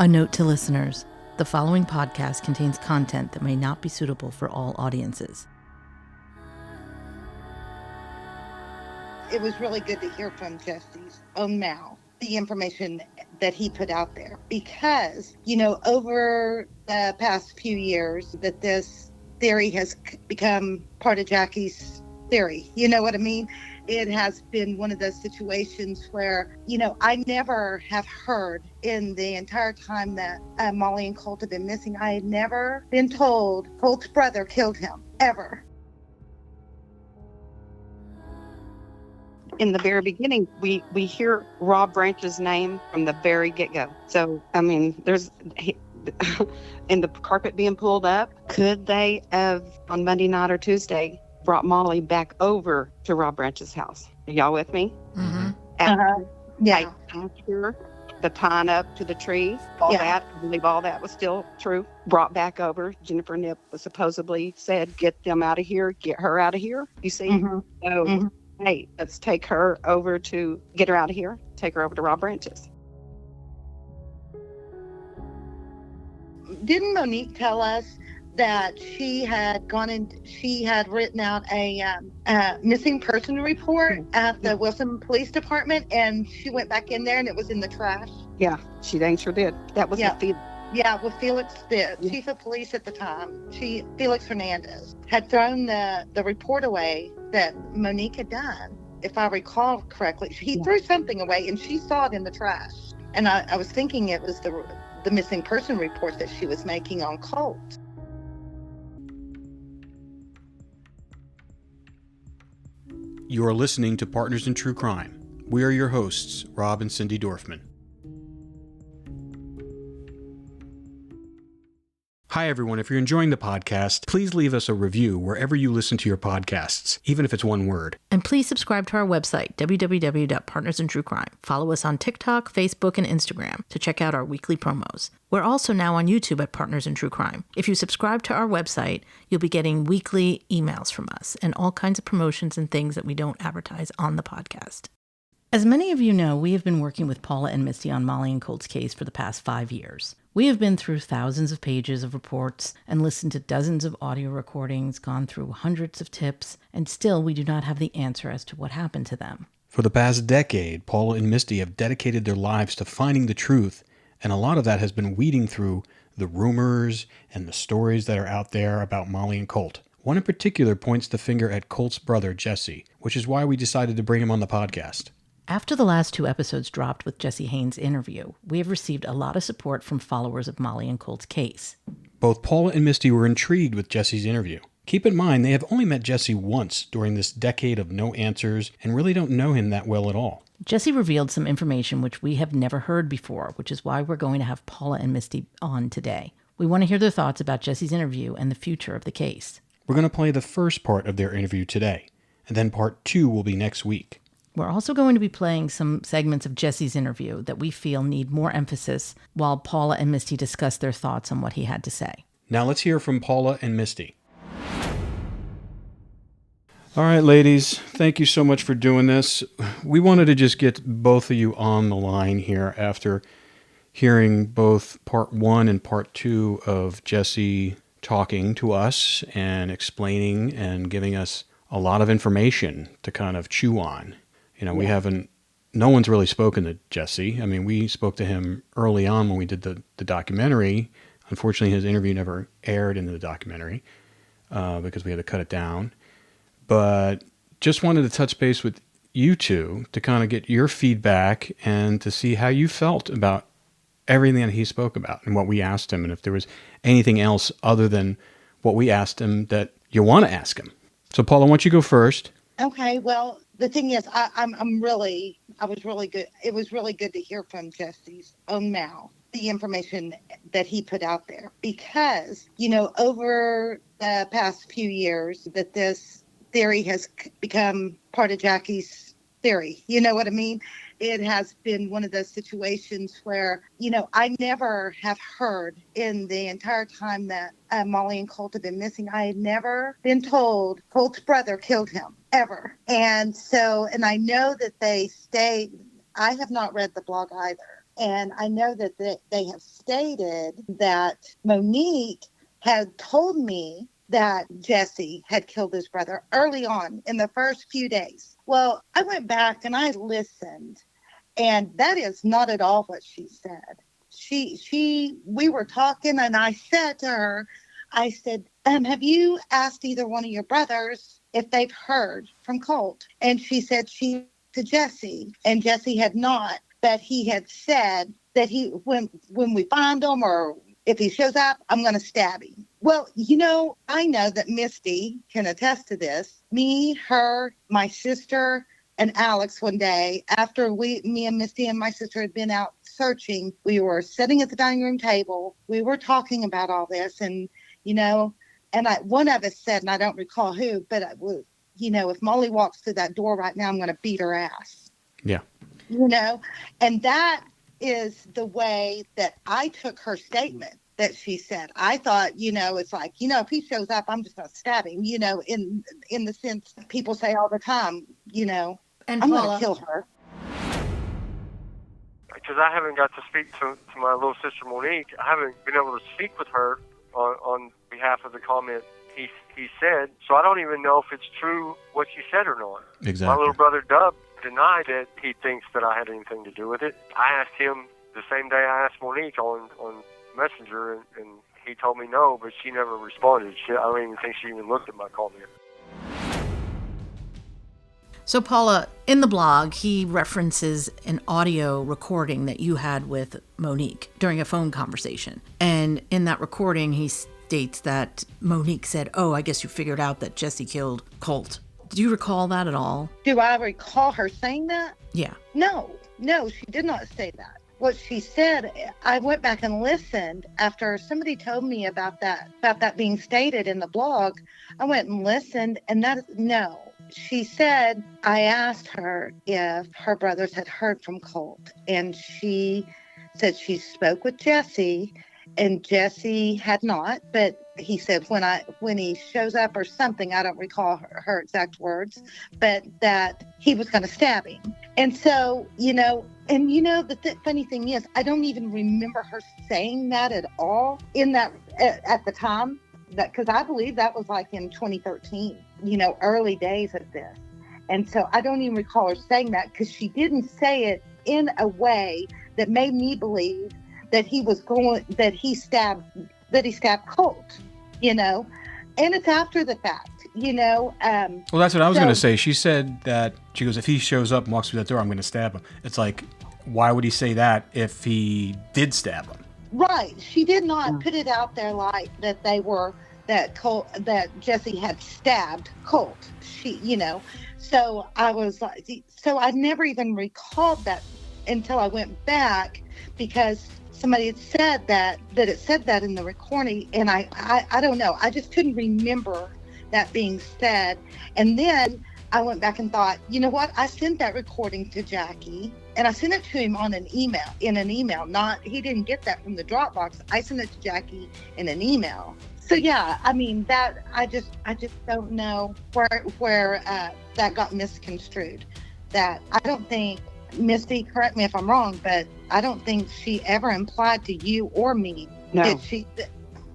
A note to listeners, the following podcast contains content that may not be suitable for all audiences. It was really good to hear from Jesse's own mouth the information that he put out there because, over the past few years that this theory has become part of Jackie's theory. You know what I mean? It has been one of those situations where, I never have heard in the entire time that Molly and Colt have been missing, I had never been told Colt's brother killed him, ever. In the very beginning, we hear Rob Branch's name from the very get-go. So, there's in the carpet being pulled up. Could they have, on Monday night or Tuesday, brought Molly back over to Rob Branch's house? Are y'all with me? Mm-hmm. Yeah. After the tying up to the tree, that, I believe all that was still true. Brought back over. Jennifer Knipp was supposedly said, get them out of here, get her out of here. You see? Mm-hmm. So, Mm-hmm. Hey, let's take her over to, get her out of here, take her over to Rob Branch's. Didn't Monique tell us that she had written out a missing person report at the Wilson Police Department, and she went back in there and it was in the trash? Yeah, she dang sure did. That was the field. Yeah, well, Felix did. Yeah. Chief of police at the time, Felix Hernandez, had thrown the report away that Monique had done. If I recall correctly, he threw something away and she saw it in the trash. And I was thinking it was the missing person report that she was making on Colt. You are listening to Partners in True Crime. We are your hosts, Rob and Cindy Dorfman. Hi, everyone. If you're enjoying the podcast, please leave us a review wherever you listen to your podcasts, even if it's one word. And please subscribe to our website, www.partnersintruecrime. Follow us on TikTok, Facebook, and Instagram to check out our weekly promos. We're also now on YouTube at Partners in True Crime. If you subscribe to our website, you'll be getting weekly emails from us and all kinds of promotions and things that we don't advertise on the podcast. As many of you know, we have been working with Paula and Misty on Molly and Colt's case for the past 5 years. We have been through thousands of pages of reports and listened to dozens of audio recordings, gone through hundreds of tips, and still we do not have the answer as to what happened to them. For the past decade, Paula and Misty have dedicated their lives to finding the truth, and a lot of that has been weeding through the rumors and the stories that are out there about Molly and Colt. One in particular points the finger at Colt's brother, Jesse, which is why we decided to bring him on the podcast. After the last 2 episodes dropped with Jesse Haynes' interview, we have received a lot of support from followers of Molly and Colt's case. Both Paula and Misty were intrigued with Jesse's interview. Keep in mind, they have only met Jesse once during this decade of no answers and really don't know him that well at all. Jesse revealed some information which we have never heard before, which is why we're going to have Paula and Misty on today. We want to hear their thoughts about Jesse's interview and the future of the case. We're going to play the first part of their interview today, and then part 2 will be next week. We're also going to be playing some segments of Jesse's interview that we feel need more emphasis while Paula and Misty discuss their thoughts on what he had to say. Now let's hear from Paula and Misty. All right, ladies, thank you so much for doing this. We wanted to just get both of you on the line here after hearing both part 1 and part 2 of Jesse talking to us and explaining and giving us a lot of information to kind of chew on. No one's really spoken to Jesse. I mean, we spoke to him early on when we did the documentary. Unfortunately, his interview never aired in the documentary because we had to cut it down. But just wanted to touch base with you two to kind of get your feedback and to see how you felt about everything that he spoke about and what we asked him, and if there was anything else other than what we asked him that you want to ask him. So, Paula, why don't you go first? Okay, well, the thing is, I was really good. It was really good to hear from Jesse's own mouth the information that he put out there because, over the past few years that this theory has become part of Jackie's theory. You know what I mean? It has been one of those situations where, I never have heard in the entire time that Molly and Colt have been missing, I had never been told Colt's brother killed him, ever. And I know that they stayed, I have not read the blog either, And I know that they have stated that Monique had told me that Jesse had killed his brother early on in the first few days. Well, I went back and I listened, and that is not at all what she said. We were talking, and I said to her, I said, have you asked either one of your brothers if they've heard from Colt? And she said to Jesse, and Jesse had not, but he had said that when we find him, or if he shows up, I'm going to stab him. Well, I know that Misty can attest to this. Me, her, my sister, and Alex, one day after me and Misty and my sister had been out searching, we were sitting at the dining room table. We were talking about all this, and one of us said, and I don't recall who, but it was, if Molly walks through that door right now, I'm going to beat her ass. Yeah. And that is the way that I took her statement that she said. I thought, it's like, if he shows up, I'm just going to stab him, in the sense people say all the time, And I'm Paula, going to kill her. Because I haven't got to speak to my little sister Monique. I haven't been able to speak with her on behalf of the comment he said. So I don't even know if it's true what she said or not. Exactly. My little brother Dub denied that he thinks that I had anything to do with it. I asked him the same day I asked Monique on Messenger, and he told me no, but she never responded. I don't even think she even looked at my comment. So Paula, in the blog, he references an audio recording that you had with Monique during a phone conversation. And in that recording, he states that Monique said, I guess you figured out that Jesse killed Colt. Do you recall that at all? Do I recall her saying that? Yeah. No, she did not say that. What she said, I went back and listened after somebody told me about that being stated in the blog. I went and listened, and no. She said, I asked her if her brothers had heard from Colt, and she said she spoke with Jesse, and Jesse had not, but he said when he shows up or something, I don't recall her exact words, but that he was going to stab him. And so, the funny thing is, I don't even remember her saying that at all at the time, because I believe that was like in 2013, early days of this. And so I don't even recall her saying that, because she didn't say it in a way that made me believe that he stabbed Colt, and it's after the fact, Well, that's what I was going to say. She said that, she goes, if he shows up and walks through that door, I'm going to stab him. It's like, why would he say that if he did stab him? Right. She did not put it out there like that that Jesse had stabbed Colt. So I was like, I never even recalled that until I went back, because somebody had said that it said that in the recording, and I don't know. I just couldn't remember that being said. And then I went back and thought, you know what? I sent that recording to Jackie, and I sent it to him in an email. He didn't get that from the Dropbox. I sent it to Jackie in an email. So yeah, I mean, that I just don't know where that got misconstrued. That I don't think, Misty, correct me if I'm wrong, but I don't think she ever implied to you or me. No. Did she?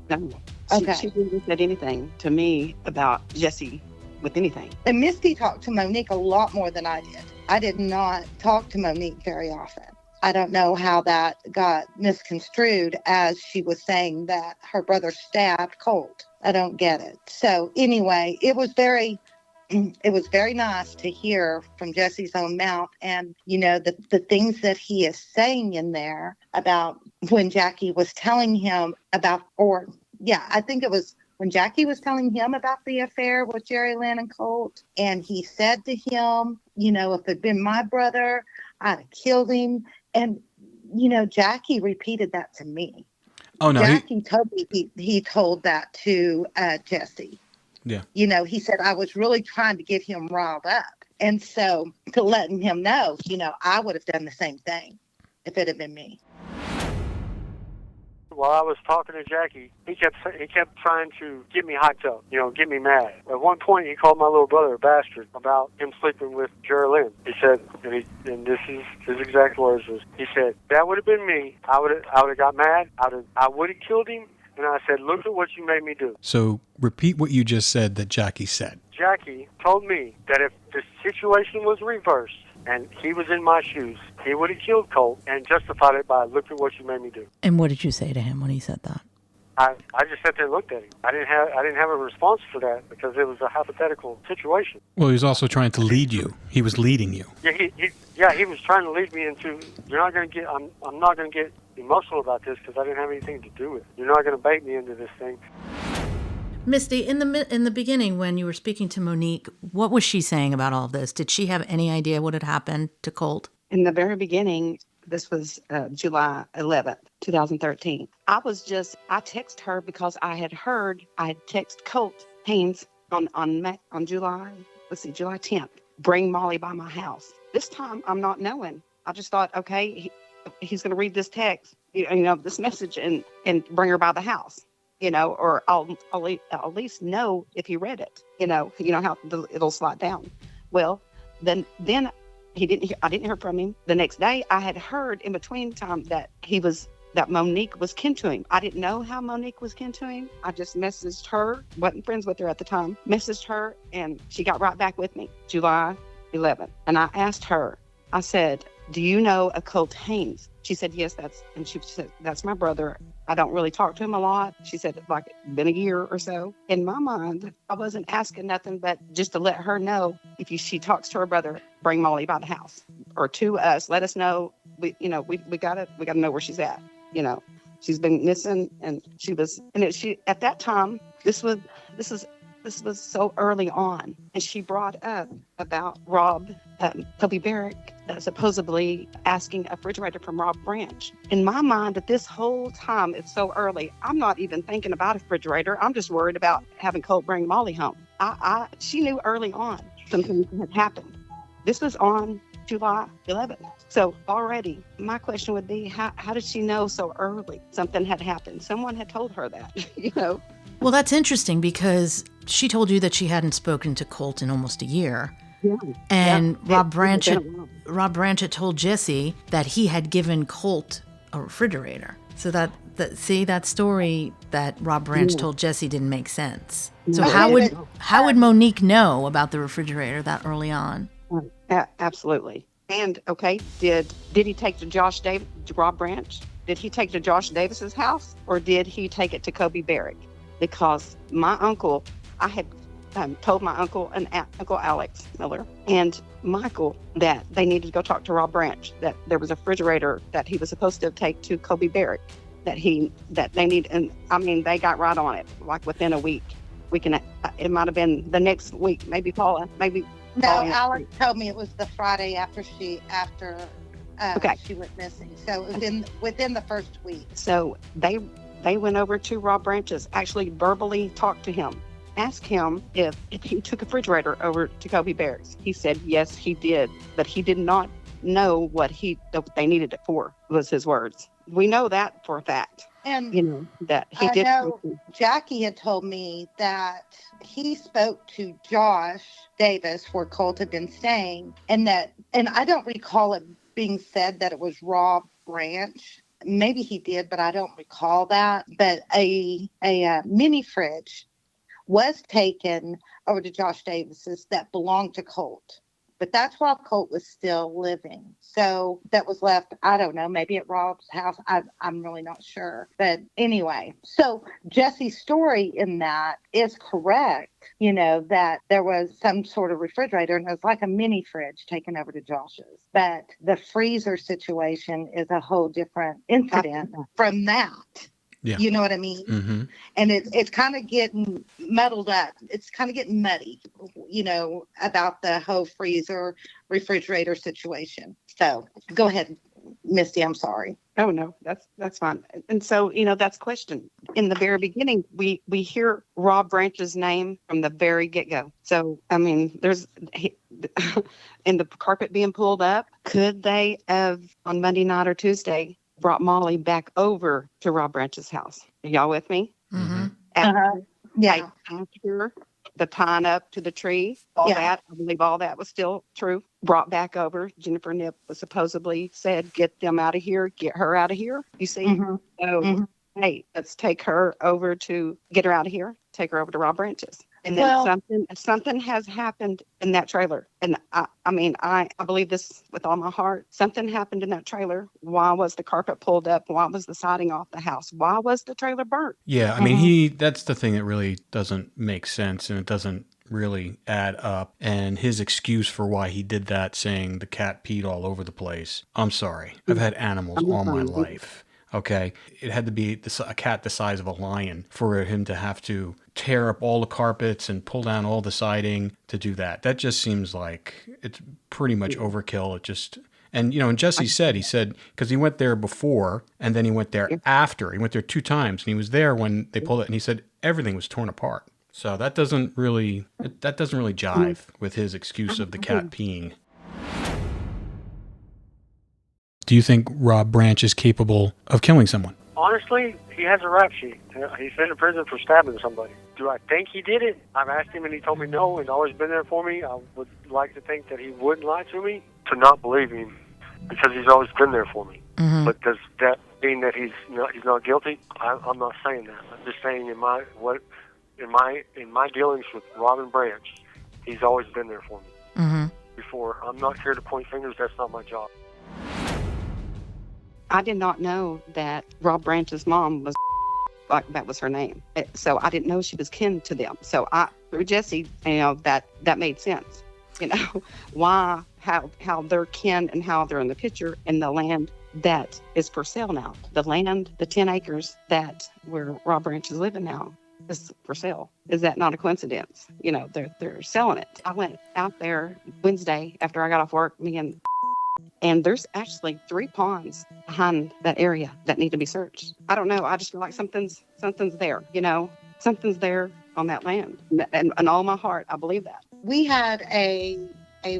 No. Okay. She didn't said anything to me about Jesse with anything. And Misty talked to Monique a lot more than I did. I did not talk to Monique very often. I don't know how that got misconstrued as she was saying that her brother stabbed Colt. I don't get it. So anyway, it was very nice to hear from Jesse's own mouth, and the things that he is saying in there about when Jackie was telling him about, I think it was when Jackie was telling him about the affair with Jerry Lynn and Colt, and he said to him, if it'd been my brother, I'd have killed him. And Jackie repeated that to me. Oh no, Jackie told me he told that to Jesse. Yeah. He said, I was really trying to get him riled up. And so to letting him know, I would have done the same thing if it had been me. while I was talking to Jackie, he kept trying to get me hyped up, get me mad. At one point, he called my little brother a bastard about him sleeping with Geraldine. He said, and this is his exact words was, he said, that would have been me. I would have got mad. I would have killed him. And I said, look at what you made me do. So repeat what you just said that Jackie said. Jackie told me that if the situation was reversed and he was in my shoes, he would have killed Colt and justified it by, look at what you made me do. And what did you say to him when he said that? I just sat there and looked at him. I didn't have a response for that because it was a hypothetical situation. Well, he was also trying to lead you. He was leading you. Yeah, he was trying to lead me into, you're not going to get, I'm not going to get emotional about this because I didn't have anything to do with it. You're not going to bait me into this thing. Misty, in the beginning when you were speaking to Monique, what was she saying about all of this? Did she have any idea what had happened to Colt? In the very beginning, this was July 11th, 2013. I texted her because I had texted Colt Haynes on July 10th, bring Molly by my house. This time I'm not knowing. I just thought, okay, he's going to read this text, this message and bring her by the house, or I'll at least know if he read it, how it'll slide down. Well, then I didn't hear from him. The next day I had heard in between time that Monique was kin to him. I didn't know how Monique was kin to him. I just messaged her, wasn't friends with her at the time, messaged her, and she got right back with me, July 11th. And I asked her, I said, do you know a Colt Haynes? She said, yes, she said, that's my brother. I don't really talk to him a lot. She said, it's like been a year or so. In my mind, I wasn't asking nothing but just to let her know she talks to her brother, bring Molly by the house or to us, let us know. We gotta know where she's at. She's been missing, and she at that time, this was so early on, and she brought up about Rob, Toby Barrick, supposedly asking a refrigerator from Rob Branch. In my mind, at this whole time, it's so early, I'm not even thinking about a refrigerator. I'm just worried about having Colt bring Molly home. She knew early on something had happened. This was on July 11th. So already, my question would be, how did she know so early something had happened? Someone had told her that, Well, that's interesting because she told you that she hadn't spoken to Colt in almost a year. Yeah. And Yeah. Rob Branch had told Jesse that he had given Colt a refrigerator. So that story that Rob Branch told Jesse didn't make sense. So No. how would Monique know about the refrigerator that early on? Absolutely. And okay, did he take to Rob Branch? Did he take to Josh Davis's house, or did he take it to Kobe Barrick? Because my uncle, I had told my uncle and Uncle Alex Miller and Michael that they needed to go talk to Rob Branch, that there was a refrigerator that he was supposed to take to Kobe Barrick, that they need. And I mean, they got right on it, like within a week. It might have been the next week, maybe Paula, maybe. No, Alex told me it was the Friday after she went missing. So it was within the first week. So they went over to Rob Branch's, actually verbally talked to him, asked him if he took a refrigerator over to Kobe Barrick's. He said yes, he did, but he did not know what they needed it for, was his words. We know that for a fact. And that he did. I know Jackie had told me that he spoke to Josh Davis where Colt had been staying, and I don't recall it being said that it was Rob Branch. Maybe he did, but I don't recall that. But a mini fridge was taken over to Josh Davis's that belonged to Colt. But that's while Colt was still living. So that was left, I don't know, maybe at Rob's house. I'm really not sure. But anyway, so Jesse's story in that is correct, that there was some sort of refrigerator, and it was like a mini fridge taken over to Josh's. But the freezer situation is a whole different incident from that. Yeah. You know what I mean? Mm-hmm. And it's kind of getting muddled up. It's kind of getting muddy, about the whole freezer refrigerator situation. So go ahead, Misty. I'm sorry. Oh no, that's fine. And so that's question. In the very beginning, we hear Rob Branch's name from the very get-go. So I mean, in the carpet being pulled up, could they have on Monday night or Tuesday brought Molly back over to Rob Branch's house. Are y'all with me? Mm-hmm. Yeah. After the tying up to the tree, all that, I believe all that was still true. Brought back over. Jennifer Knipp was supposedly said, get them out of here, get her out of here. You see? Mm-hmm. So, Mm-hmm. hey, let's take her over to get her out of here, take her over to Rob Branch's. And then Well, something has happened in that trailer. And I believe this with all my heart. Something happened in that trailer. Why was the carpet pulled up? Why was the siding off the house? Why was the trailer burnt? Yeah, I mean, that's the thing that really doesn't make sense, and it doesn't really add up. And his excuse for why he did that, saying the cat peed all over the place. I'm sorry. I've had animals all my life. Okay. It had to be a cat the size of a lion for him to have to tear up all the carpets and pull down all the siding to do that. That just seems like it's pretty much overkill. And Jesse said, because he went there before and then he went there after. He went there 2 times and he was there when they pulled it, and he said everything was torn apart. So that doesn't really jive with his excuse of the cat peeing. Do you think Rob Branch is capable of killing someone? Honestly, he has a rap sheet. He's been in prison for stabbing somebody. Do I think he did it? I've asked him and he told me no, and always been there for me. I would like to think that he wouldn't lie to me, to not believe him, because he's always been there for me. Mm-hmm. But does that mean that he's not guilty? I'm not saying that. I'm just saying in my dealings with Robin Branch, he's always been there for me. Mm-hmm. Before, I'm not here to point fingers. That's not my job. I did not know that Rob Branch's mom was that was her name. So I didn't know she was kin to them. So through Jesse, that made sense. Why, how they're kin and how they're in the picture, and the land that is for sale now. The land, the 10 acres where Rob Branch is living now is for sale. Is that not a coincidence? They're selling it. I went out there Wednesday after I got off work, and there's actually 3 ponds behind that area that need to be searched. I don't know. I just feel like something's there, something's there on that land. And all my heart, I believe that. We had a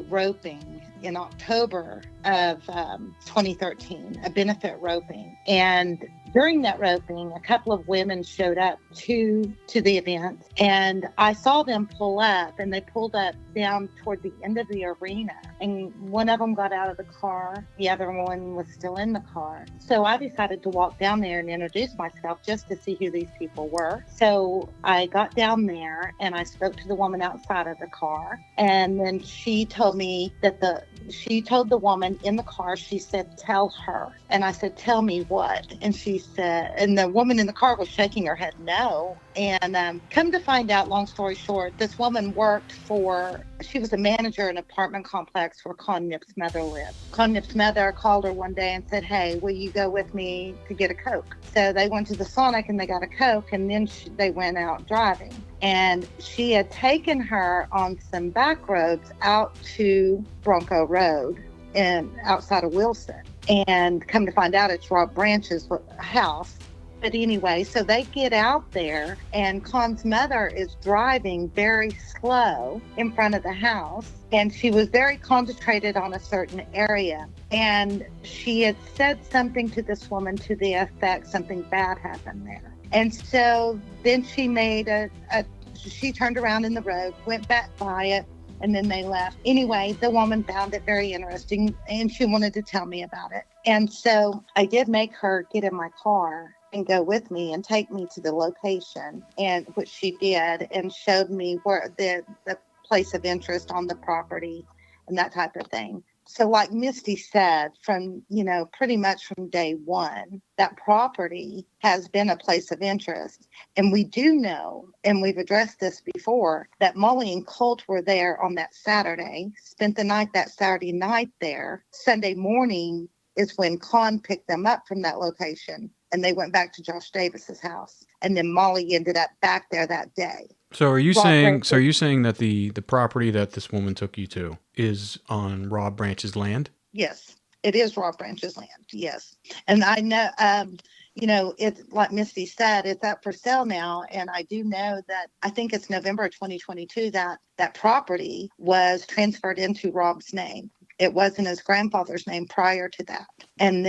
roping in October of 2013, a benefit roping. And during that roping, a couple of women showed up to the event, and I saw them pull up, and they pulled up down toward the end of the arena. And one of them got out of the car. The other one was still in the car. So I decided to walk down there and introduce myself just to see who these people were. So I got down there and I spoke to the woman outside of the car. And then she told me that she told the woman in the car, she said, tell her. And I said, tell me what? And she said, and the woman in the car was shaking her head no. And come to find out, long story short, this woman she was a manager in an apartment complex where Con Knipp's mother lived. Con Knipp's mother called her one day and said, hey, will you go with me to get a Coke? So they went to the Sonic and they got a Coke, and then they went out driving. And she had taken her on some back roads out to Bronco Road and outside of Wilson. And come to find out, it's Rob Branch's house. But anyway, so they get out there, and Con's mother is driving very slow in front of the house. And she was very concentrated on a certain area. And she had said something to this woman to the effect something bad happened there. And so then she made she turned around in the road, went back by it, and then they left. Anyway, the woman found it very interesting, and she wanted to tell me about it. And so I did make her get in my car and go with me and take me to the location, and which she did, and showed me where the place of interest on the property and that type of thing. So like Misty said, from, pretty much from day one, that property has been a place of interest. And we do know, and we've addressed this before, that Molly and Colt were there on that Saturday, spent the night that Saturday night there. Sunday morning is when Con picked them up from that location, and they went back to Josh Davis's house. And then Molly ended up back there that day. So are you saying that the property that this woman took you to is on Rob Branch's land? Yes, it is Rob Branch's land. Yes. And I know, it's like Misty said, it's up for sale now. And I do know that I think it's November of 2022 that property was transferred into Rob's name. it wasn't his grandfather's name prior to that. And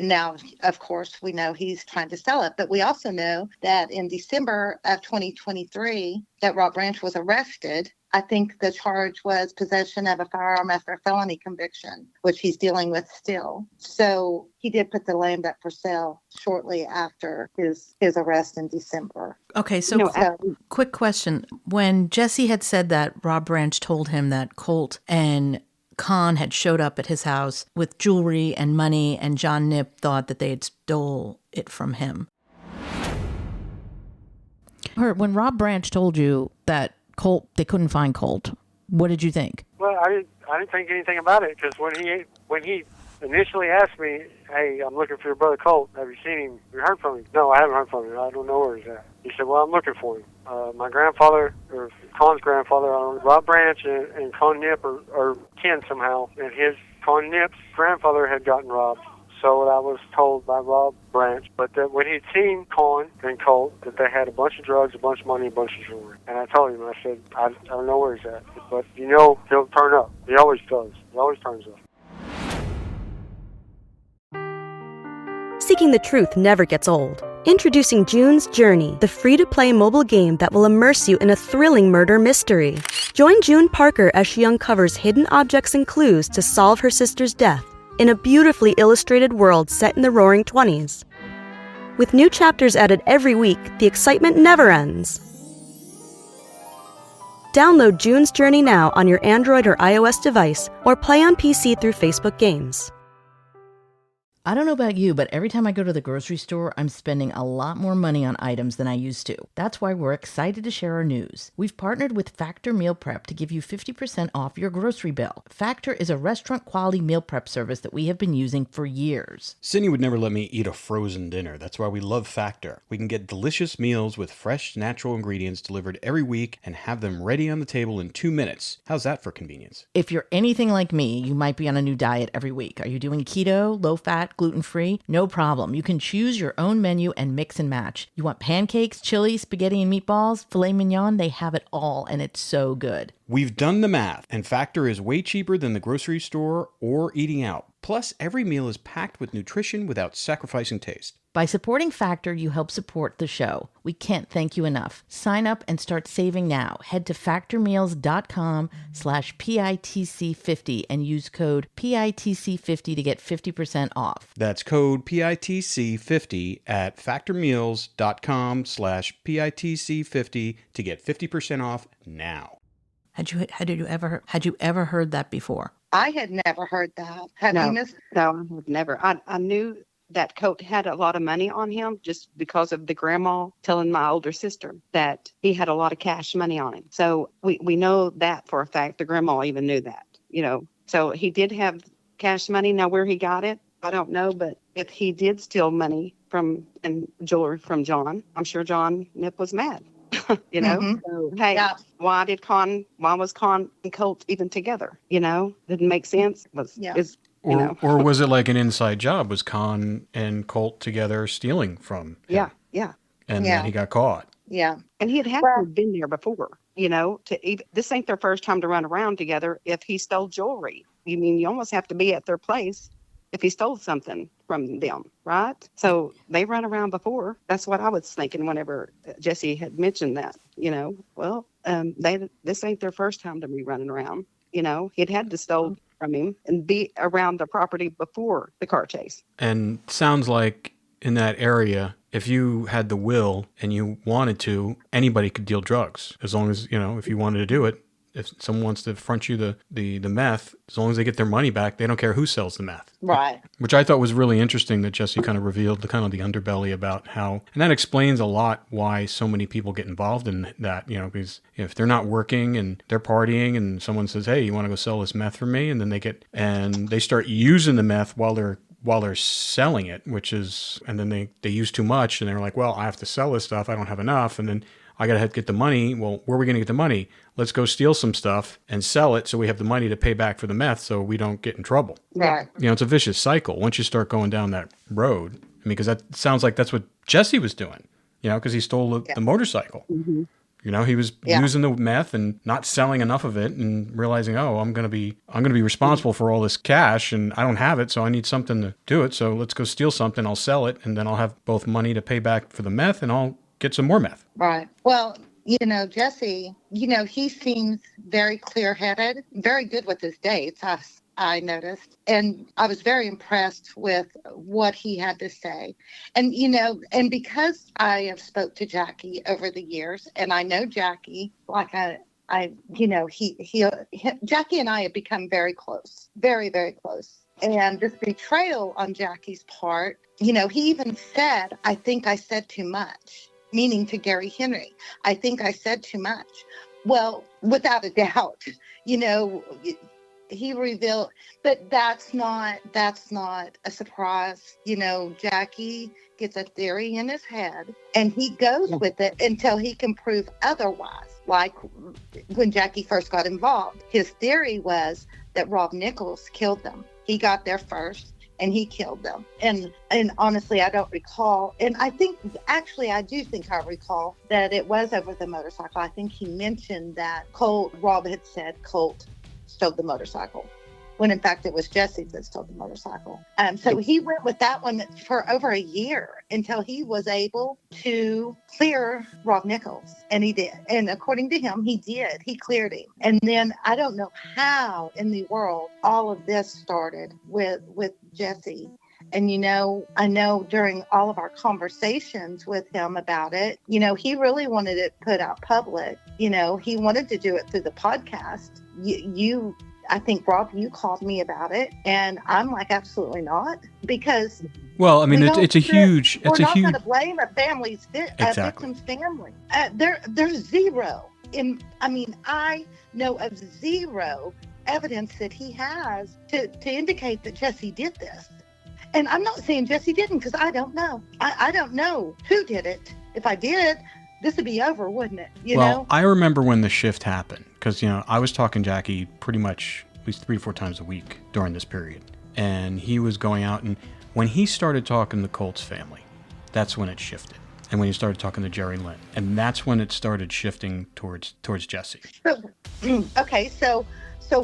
now, of course, we know he's trying to sell it. But we also know that in December of 2023, that Rob Branch was arrested. I think the charge was possession of a firearm after a felony conviction, which he's dealing with still. So he did put the land up for sale shortly after his arrest in December. Okay, so quick question. When Jesse had said that Rob Branch told him that Colt and Con had showed up at his house with jewelry and money, and John Knipp thought that they had stole it from him. When Rob Branch told you that Colt, they couldn't find Colt, what did you think? Well, I didn't think anything about it, because when he initially asked me, "Hey, I'm looking for your brother Colt. Have you seen him? Have you heard from him?" "No, I haven't heard from him. I don't know where he's at." He said, "Well, I'm looking for him. My grandfather, or Con's grandfather, Rob Branch and Con Knipp are kin somehow, and Con Knipp's grandfather had gotten robbed." So I was told by Rob Branch, but that when he'd seen Con and Colt, that they had a bunch of drugs, a bunch of money, a bunch of jewelry. And I told him, I said, I don't know where he's at, but he'll turn up. He always does. He always turns up. Seeking the truth never gets old. Introducing June's Journey, the free-to-play mobile game that will immerse you in a thrilling murder mystery. Join June Parker as she uncovers hidden objects and clues to solve her sister's death in a beautifully illustrated world set in the Roaring '20s. With new chapters added every week, the excitement never ends. Download June's Journey now on your Android or iOS device, or play on PC through Facebook Games. I don't know about you, but every time I go to the grocery store, I'm spending a lot more money on items than I used to. That's why we're excited to share our news. We've partnered with Factor Meal Prep to give you 50% off your grocery bill. Factor is a restaurant-quality meal prep service that we have been using for years. Cindy would never let me eat a frozen dinner. That's why we love Factor. We can get delicious meals with fresh, natural ingredients delivered every week and have them ready on the table in 2 minutes. How's that for convenience? If you're anything like me, you might be on a new diet every week. Are you doing keto, low-fat, gluten-free? No problem. You can choose your own menu and mix and match. You want pancakes, chili, spaghetti and meatballs, filet mignon? They have it all, and it's so good. We've done the math, and Factor is way cheaper than the grocery store or eating out. Plus, every meal is packed with nutrition without sacrificing taste. By supporting Factor, you help support the show. We can't thank you enough. Sign up and start saving now. Head to factormeals.com/PITC50 and use code PITC50 to get 50% off. That's code PITC50 at factormeals.com/PITC50 to get 50% off now. Had you ever heard that before? I had never heard that. Have you missed? No, I've never. I knew that Colt had a lot of money on him just because of the grandma telling my older sister that he had a lot of cash money on him. So we know that for a fact. The grandma even knew that, So he did have cash money. Now where he got it, I don't know. But if he did steal money and jewelry from John, I'm sure John Knipp was mad. Mm-hmm. So, hey, Yeah. why was Con and Colt even together? Didn't make sense. Or was it like an inside job? Was Con and Colt together stealing from him? Yeah. And then he got caught. Yeah. And he had to have been there before, this ain't their first time to run around together if he stole jewelry. You almost have to be at their place if he stole something from them, right? So they run around before. That's what I was thinking whenever Jesse had mentioned that, this ain't their first time to be running around. He'd had to steal from him and be around the property before the car chase. And sounds like in that area, if you had the will and you wanted to, anybody could deal drugs as long as, if you wanted to do it. If someone wants to front you the meth, as long as they get their money back, they don't care who sells the meth. Right. Which I thought was really interesting that Jesse kind of revealed the underbelly about how, and that explains a lot why so many people get involved in that, because if they're not working and they're partying and someone says, "Hey, you want to go sell this meth for me?" And then they start using the meth while they're selling it, and then they use too much and they're like, "Well, I have to sell this stuff. I don't have enough." And then I got to get the money. Well, where are we going to get the money? Let's go steal some stuff and sell it so we have the money to pay back for the meth so we don't get in trouble. Right. It's a vicious cycle once you start going down that road. Because that sounds like that's what Jesse was doing, because he stole the motorcycle. Mm-hmm. He was Yeah. using the meth and not selling enough of it and realizing, oh, I'm going to be responsible for all this cash and I don't have it. So I need something to do it. So let's go steal something. I'll sell it. And then I'll have both money to pay back for the meth and I'll get some more meth. Right. Well, Jesse, he seems very clear-headed, very good with his dates, I noticed. And I was very impressed with what he had to say. And, and because I have spoke to Jackie over the years, and I know Jackie, like Jackie and I have become very close, very, very close. And this betrayal on Jackie's part, he even said, I think I said too much. Meaning to Gary Henry. I think I said too much. Well, without a doubt, he revealed, but that's not a surprise. Jackie gets a theory in his head and he goes with it until he can prove otherwise. Like when Jackie first got involved, his theory was that Rob Nichols killed them. He got there first. And he killed them. And honestly, I don't recall. And I do think I recall that it was over the motorcycle. I think he mentioned that Rob had said Colt stole the motorcycle, when in fact it was Jesse that stole the motorcycle. So he went with that one for over a year until he was able to clear Rob Nichols. And he did. And according to him, he did. He cleared him. And then I don't know how in the world all of this started with Jesse. And, I know during all of our conversations with him about it, he really wanted it put out public. He wanted to do it through the podcast. I think, Rob, you called me about it. And I'm like, absolutely not. Because well, I mean, it's a huge. We're not going to blame a family's victim's family. There's zero. I know of zero evidence that he has to indicate that Jesse did this. And I'm not saying Jesse didn't, because I don't know. I don't know who did it. If I did, this would be over, wouldn't it? Well, I remember when the shift happened, because, I was talking to Jackie pretty much at least 3 or 4 times a week during this period. And he was going out, and when he started talking to Colt's family, that's when it shifted. And when he started talking to Jerry Lynn, and that's when it started shifting towards Jesse. Okay, so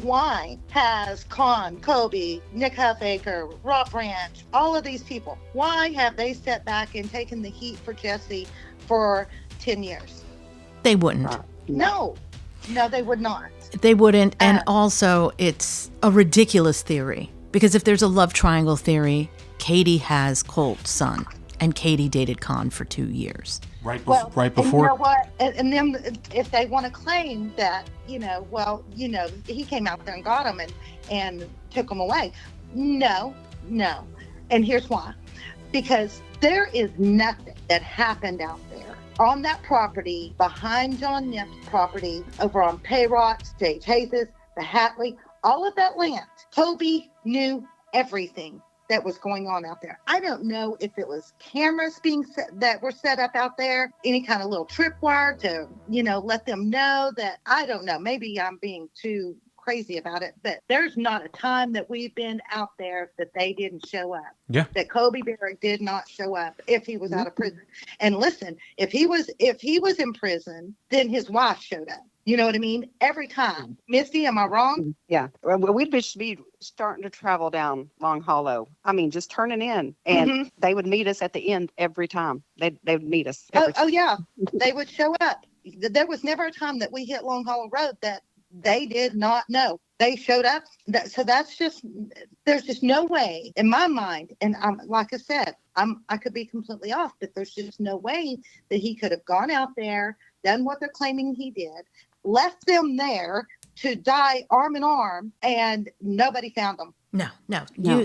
why has Con, Kobe, Nick Huffaker, Rob Branch, all of these people, why have they sat back and taken the heat for Jesse for 10 years? They wouldn't. No, they would not. They wouldn't. And also, it's a ridiculous theory. Because if there's a love triangle theory, Katie has Colt's son. And Katie dated Con for 2 years. Right before. And you know what? And then if they want to claim that, he came out there and got him and took him away. No. And here's why. Because there is nothing that happened out there on that property behind John Nipp's property over on Payrot, Stage Hayes, the Hatley, all of that land. Kobe knew everything that was going on out there. I don't know if it was cameras that were set up out there, any kind of little tripwire to, let them know that, I don't know, maybe I'm being too crazy about it, but there's not a time that we've been out there that they didn't show up. Yeah. That Kobe Barrett did not show up if he was out of prison. And listen, if he was in prison, then his wife showed up. You know what I mean? Every time. Misty, am I wrong? Yeah. Well, we'd be starting to travel down Long Hollow. Just turning in. And they would meet us at the end every time. They would meet us. Oh, yeah. They would show up. There was never a time that we hit Long Hollow Road that they did not know. They showed up. So there's just no way in my mind. And like I said, I could be completely off, but there's just no way that he could have gone out there, done what they're claiming he did, left them there to die arm in arm, and nobody found them. No.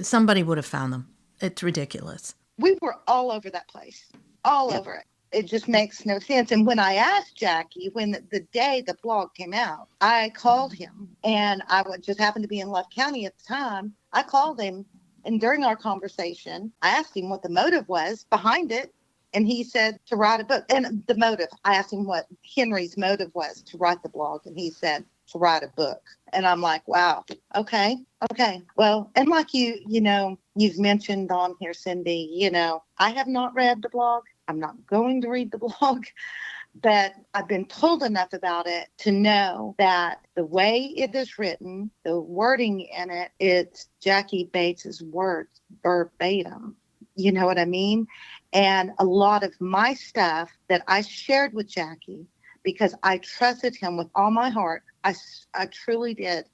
Somebody would have found them. It's ridiculous. We were all over that place, over it. It just makes no sense. And when I asked Jackie, when the day the blog came out, I called him, and I would just happen to be in Love County at the time. I called him, and during our conversation, I asked him what the motive was behind it. And he said to write a book. And the motive, I asked him what Henry's motive was to write the blog. And he said to write a book. And I'm like, wow, okay. Well, and like you've mentioned on here, Cindy, I have not read the blog. I'm not going to read the blog. but I've been told enough about it to know that the way it is written, the wording in it, it's Jackie Bates's words verbatim. You know what I mean? And a lot of my stuff that I shared with Jackie, because I trusted him with all my heart. I truly did.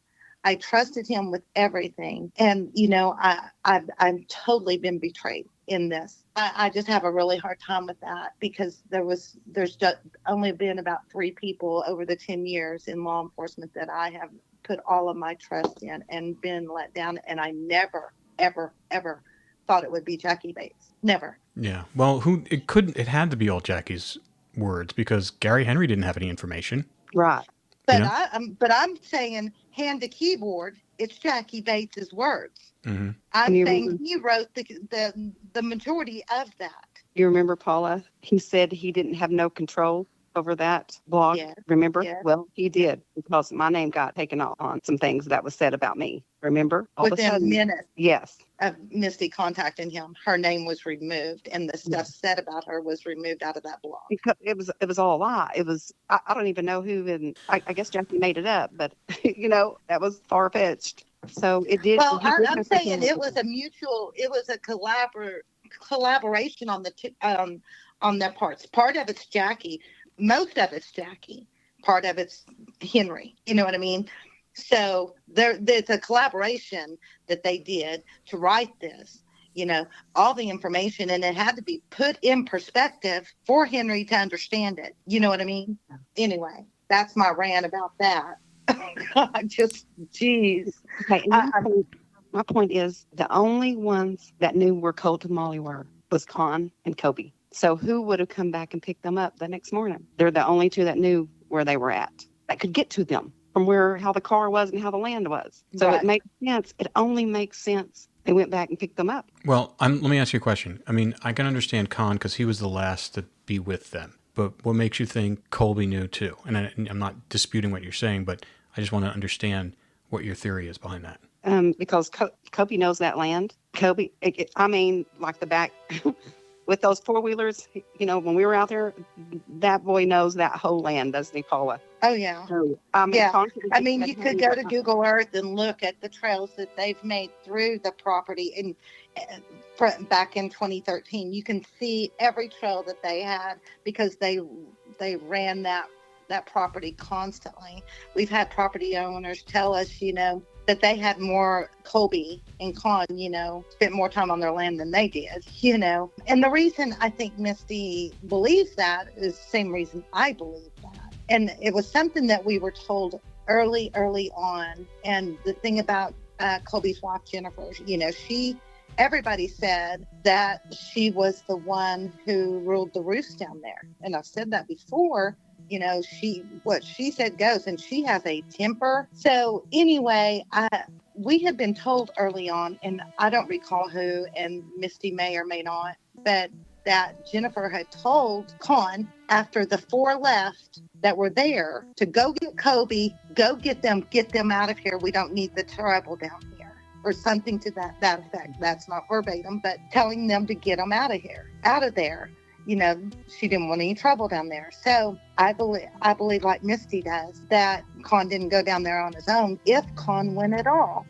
I trusted him with everything. And, you know, I've totally been betrayed in this. I just have a really hard time with that, because there's just only been about 3 people over the 10 years in law enforcement that I have put all of my trust in and been let down. And I never, ever, ever thought it would be Jackie Bates. Never. Yeah. Well, it had to be all Jackie's words, because Gary Henry didn't have any information. Right. But You know? I'm saying hand to keyboard, it's Jackie Bates's words. Mm-hmm. I'm You saying remember- he wrote the majority of that. You remember, Paula? He said he didn't have no control over that blog. Yeah. Remember? Yeah. Well, he did, because my name got taken off on some things that was said about me. Remember? All of a Within sudden. minutes Yes. of Misty contacting him, her name was removed, and the stuff said about her was removed out of that blog. Because it was all a lie. It was, I don't even know who, and I guess Jackie made it up, but you know, that was far fetched. So it did. Well, he did I'm have saying to- it was a collaboration on their parts. Part of it's Jackie, most of it's Jackie, part of it's Henry. You know what I mean? So there's a collaboration that they did to write this. You know, all the information, and it had to be put in perspective for Henry to understand it. You know what I mean? Anyway, that's my rant about that. Just, geez. Okay, and my point is, the only ones that knew where Colt and Molly was Con and Kobe. So who would have come back and picked them up the next morning? They're the only 2 that knew where they were at, that could get to them from how the car was and how the land was. So Right. It makes sense. It only makes sense. They went back and picked them up. Well, let me ask you a question. I mean, I can understand Khan because he was the last to be with them. But what makes you think Colby knew too? And I'm not disputing what you're saying, but I just want to understand what your theory is behind that. Because Kobe knows that land. Kobe, I mean, like the back with those 4-wheelers, you know, when we were out there, that boy knows that whole land, doesn't he, Paula? Oh, yeah. Yeah. I mean, you could go to Google Earth and look at the trails that they've made through the property. And back in 2013, you can see every trail that they had, because they ran that property constantly. We've had property owners tell us, you know, that they had more Colby and Con, you know, spent more time on their land than they did, you know. And the reason I think Misty believes that is the same reason I believe that. And it was something that we were told early on. And the thing about Colby's wife, Jennifer, you know, everybody said that she was the one who ruled the roost down there. And I've said that before. You know, what she said goes, and she has a temper. So anyway, we had been told early on, and I don't recall who, and Misty may or may not, but that Jennifer had told Con, after the 4 left that were there, to go get Kobe, go get them out of here. We don't need the trouble down here, or something to that effect. That's not verbatim, but telling them to get them out of there. You know, she didn't want any trouble down there. So I believe like Misty does, that Con didn't go down there on his own. If Con went at all,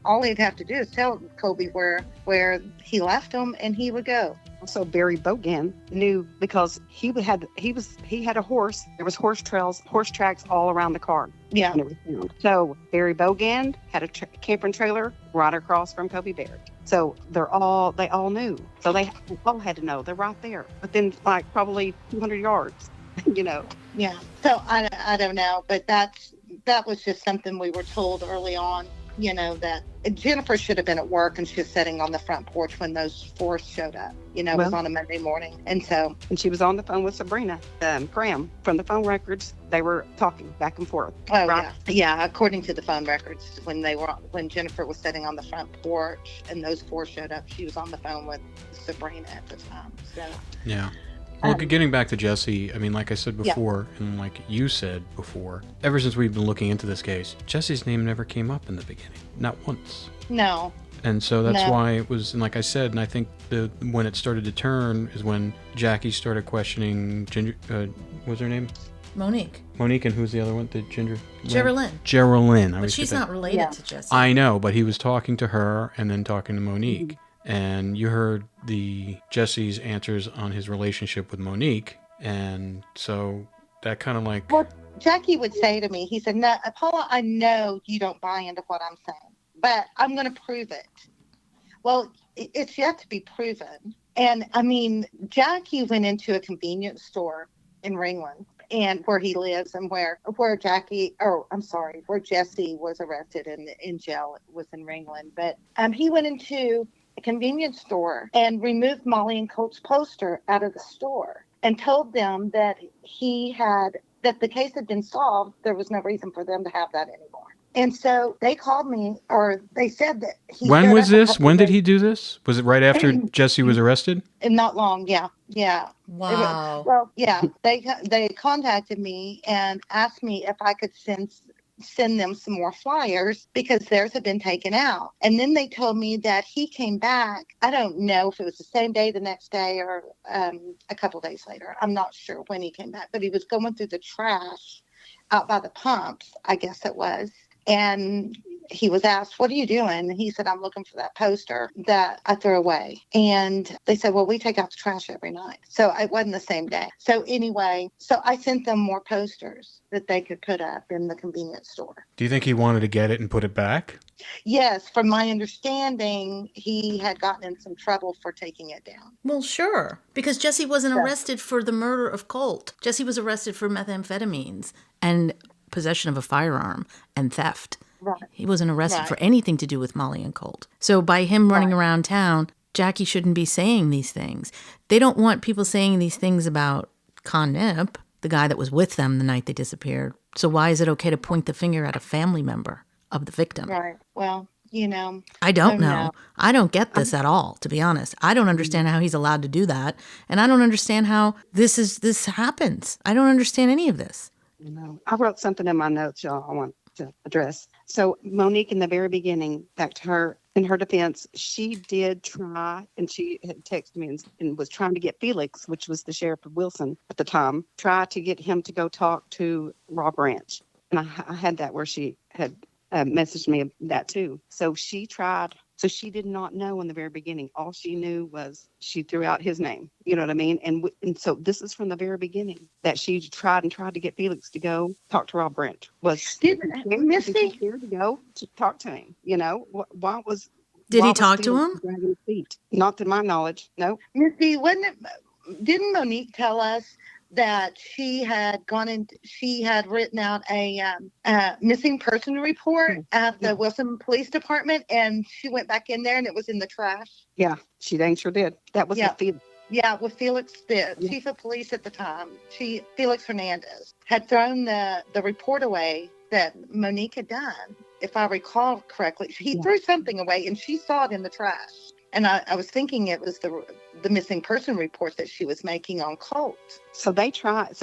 all he'd have to do is tell Kobe where he left him, and he would go. Also, Barry Bogan knew, because he had a horse. There was horse tracks all around the car. Yeah. So Barry Bogan had a camper and trailer right across from Kobe Baird. So they all knew. So they all had to know. They're right there, within like probably 200 yards, you know. Yeah. So I don't know, but that was just something we were told early on. You know, that Jennifer should have been at work, and she was sitting on the front porch when those 4 showed up. You know, it was on a Monday morning. And she was on the phone with Sabrina Graham. From the phone records, they were talking back and forth. Oh, right? Yeah. According to the phone records, when Jennifer was sitting on the front porch and those 4 showed up, she was on the phone with Sabrina at the time. So yeah. Well, getting back to Jesse, I mean, like I said before, and like you said before, ever since we've been looking into this case, Jesse's name never came up in the beginning. Not once. No. And so that's No. why it was, and like I said, and I think when it started to turn is when Jackie started questioning Ginger, what's her name? Monique. Monique, and who's the other one? The Ginger? Geraldine. Geraldine. But she's not related to Jesse. I know, but he was talking to her and then talking to Monique. And you heard Jesse's answers on his relationship with Monique. And so that kind of like... Well, Jackie would say to me, he said, no, Paula, I know you don't buy into what I'm saying, but I'm going to prove it. Well, it's yet to be proven. And I mean, Jackie went into a convenience store in Ringland, and where he lives, and where Jesse was arrested and in jail was in Ringland. But he went into a convenience store and removed Molly and Colt's poster out of the store and told them that that the case had been solved. There was no reason for them to have that anymore. And so they called me, or they said that he... When was this? When did he do this? Was it right after Jesse was arrested? Not long, yeah. Wow. Well, yeah, they contacted me and asked me if I could send them some more flyers because theirs had been taken out. And then they told me that he came back. I don't know if it was the same day, the next day, or a couple days later. I'm not sure when he came back, but he was going through the trash out by the pumps, I guess it was. And he was asked, what are you doing? And he said, I'm looking for that poster that I threw away. And they said, well, we take out the trash every night. So it wasn't the same day. So anyway, I sent them more posters that they could put up in the convenience store. Do you think he wanted to get it and put it back? Yes, from my understanding, he had gotten in some trouble for taking it down. Well, sure, because Jesse wasn't arrested for the murder of Colt. Jesse was arrested for methamphetamines and possession of a firearm and theft. Right. He wasn't arrested for anything to do with Molly and Colt. So by him running around town, Jackie shouldn't be saying these things. They don't want people saying these things about Con Nip, the guy that was with them the night they disappeared. So why is it okay to point the finger at a family member of the victim? Right. Well, I don't know. I don't get this at all, to be honest. I don't understand how he's allowed to do that. And I don't understand how this happens. I don't understand any of this. I wrote something in my notes, y'all, I want to address. So Monique, in the very beginning, back to her, in her defense, she did try, and she had texted me and was trying to get Felix, which was the sheriff of Wilson at the time, try to get him to go talk to Rob Branch. And I had that where she had messaged me that too. So she tried. So she did not know in the very beginning. All she knew was she threw out his name. You know what I mean? And so this is from the very beginning that she tried to get Felix to go talk to Rob Branch. Did Misty scared to go to talk to him? Did he talk to him? Dragging his feet? Not to my knowledge. No. Misty, didn't Monique tell us that she had written out a missing person report at the Wilson Police Department, and she went back in there and it was in the trash? Yeah, she dang sure did. That was Felix. Yeah, with Felix, the chief of police at the time, Felix Hernandez, had thrown the report away that Monique had done. If I recall correctly, he threw something away and she saw it in the trash. And I was thinking it was the missing person report that she was making on Colt. So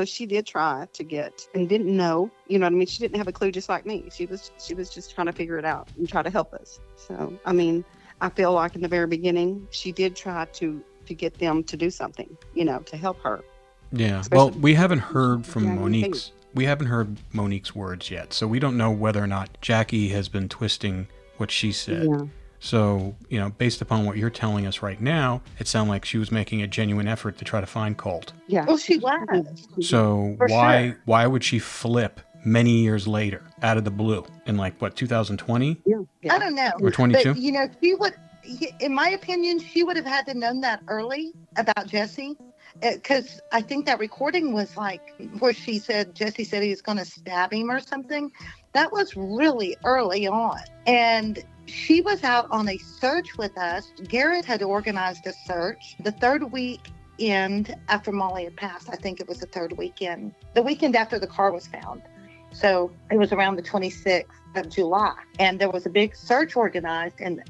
she did try to get, and didn't know, you know what I mean? She didn't have a clue, just like me. She was just trying to figure it out and try to help us. So, I mean, I feel like in the very beginning, she did try to get them to do something, to help her. Yeah. Especially well, we haven't heard from Monique's words yet. So we don't know whether or not Jackie has been twisting what she said. Yeah. So, based upon what you're telling us right now, it sounds like she was making a genuine effort to try to find Colt. Yeah. Well, she was. So why would she flip many years later out of the blue in 2020? Yeah. I don't know. Or 22? But, she would, in my opinion, she would have had to known that early about Jesse. Because I think that recording was where Jesse said he was going to stab him or something. That was really early on. And she was out on a search with us. Garrett had organized a search the third weekend after Molly had passed. I think it was the third weekend. The weekend after the car was found. So it was around the 26th of July. And there was a big search organized, and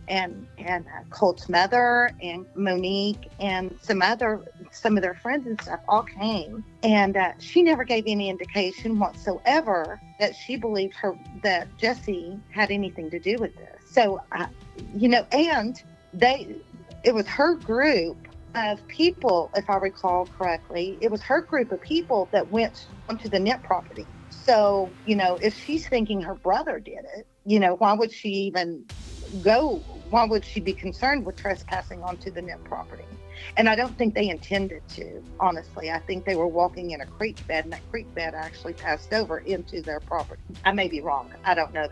Colt's mother and Monique and some of their friends and stuff all came. And she never gave any indication whatsoever that she believed that Jesse had anything to do with this. So, and it was her group of people, if I recall correctly, it was her group of people that went onto the net property. So, if she's thinking her brother did it, why would she even go? Why would she be concerned with trespassing onto the net property? And I don't think they intended to, honestly. I think they were walking in a creek bed, and that creek bed actually passed over into their property. I may be wrong. I don't know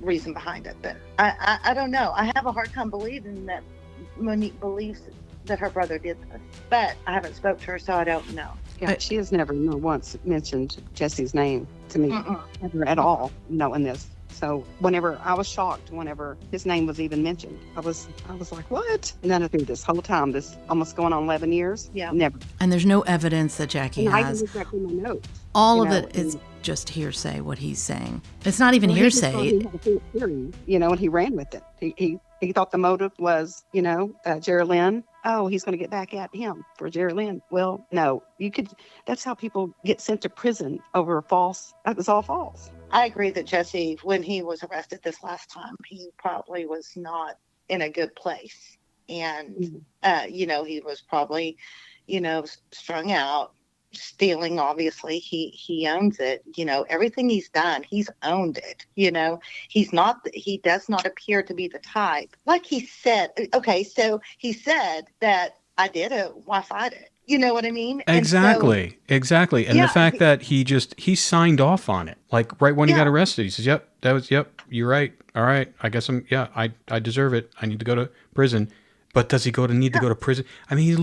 reason behind it, but I don't know. I have a hard time believing that Monique believes that her brother did this, but I haven't spoke to her, so I don't know. Yeah, she has never once mentioned Jesse's name to me, ever at all, knowing this. So whenever I was shocked, whenever his name was even mentioned, I was like, what? And then through this whole time, this almost going on 11 years, never. And there's no evidence that Jackie has. I can look back in my notes. All of it is just hearsay, what he's saying. It's not even hearsay. He had a theory, and he ran with it. He thought the motive was, Jerry Lynn. Oh, he's going to get back at him for Jerry Lynn. Well, no, that's how people get sent to prison over that was all false. I agree that Jesse, when he was arrested this last time, he probably was not in a good place. And, he was probably, strung out, stealing. Obviously he owns it. Everything he's done, he's owned it. He does not appear to be the type, like he said. Okay, so he said that I did it, why fight it? You know what I mean? Exactly. And the fact that he signed off on it, like right when he got arrested. He says, yep, you're right. All right, I guess I deserve it. I need to go to prison. But does he need to go to prison? I mean, he's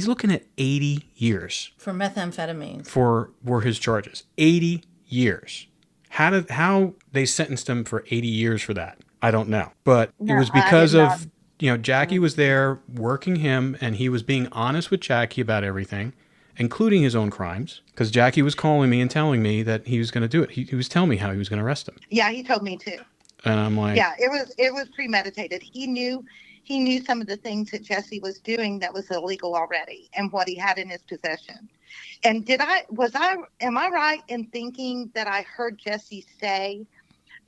looking at 80 years. For methamphetamine. Were his charges. 80 years. How they sentenced him for 80 years for that, I don't know. But it was because of... Jackie was there working him, and he was being honest with Jackie about everything, including his own crimes. Because Jackie was calling me and telling me that he was going to do it. He was telling me how he was going to arrest him. Yeah, he told me too. And I'm like, yeah, it was premeditated. He knew some of the things that Jesse was doing that was illegal already, and what he had in his possession. And am I right in thinking that I heard Jesse say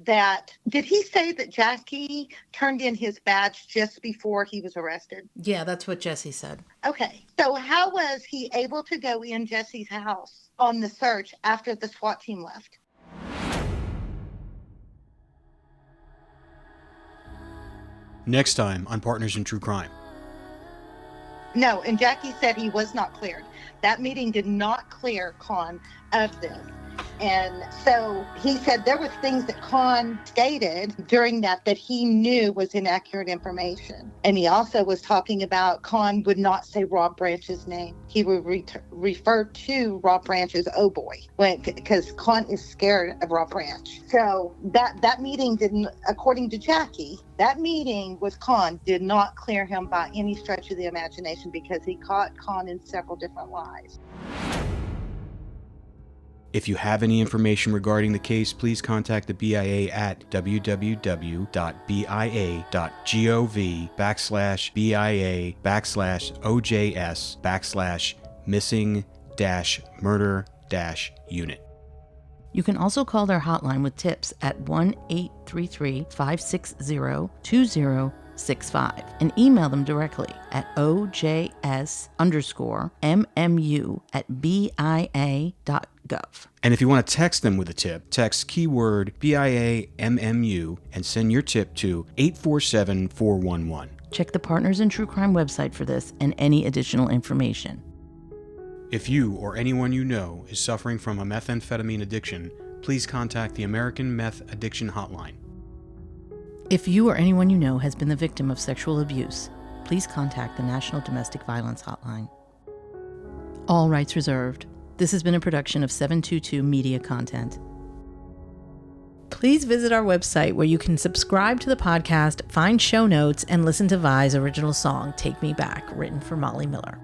did he say that Jackie turned in his badge just before he was arrested? Yeah, that's what Jesse said. Okay. So how was he able to go in Jesse's house on the search after the SWAT team left? Next time on Partners in True Crime. No, and Jackie said he was not cleared. That meeting did not clear Con of this. And so he said there was things that Con stated during that he knew was inaccurate information. And he also was talking about Con would not say Rob Branch's name. He would refer to Rob Branch as oh boy, because Con is scared of Rob Branch. So that meeting didn't, according to Jackie, that meeting with Con did not clear him by any stretch of the imagination, because he caught Con in several different lies. If you have any information regarding the case, please contact the BIA at www.bia.gov/BIA/missing-murder-unit. You can also call their hotline with tips at 1-833-560-2065 and email them directly at ojs_mmu@bia.gov. And if you want to text them with a tip, text keyword BIA-MMU and send your tip to 847-411. Check the Partners in True Crime website for this and any additional information. If you or anyone you know is suffering from a methamphetamine addiction, please contact the American Meth Addiction Hotline. If you or anyone you know has been the victim of sexual abuse, please contact the National Domestic Violence Hotline. All rights reserved. This has been a production of 722 Media Content. Please visit our website where you can subscribe to the podcast, find show notes, and listen to Vi's original song, Take Me Back, written for Molly Miller.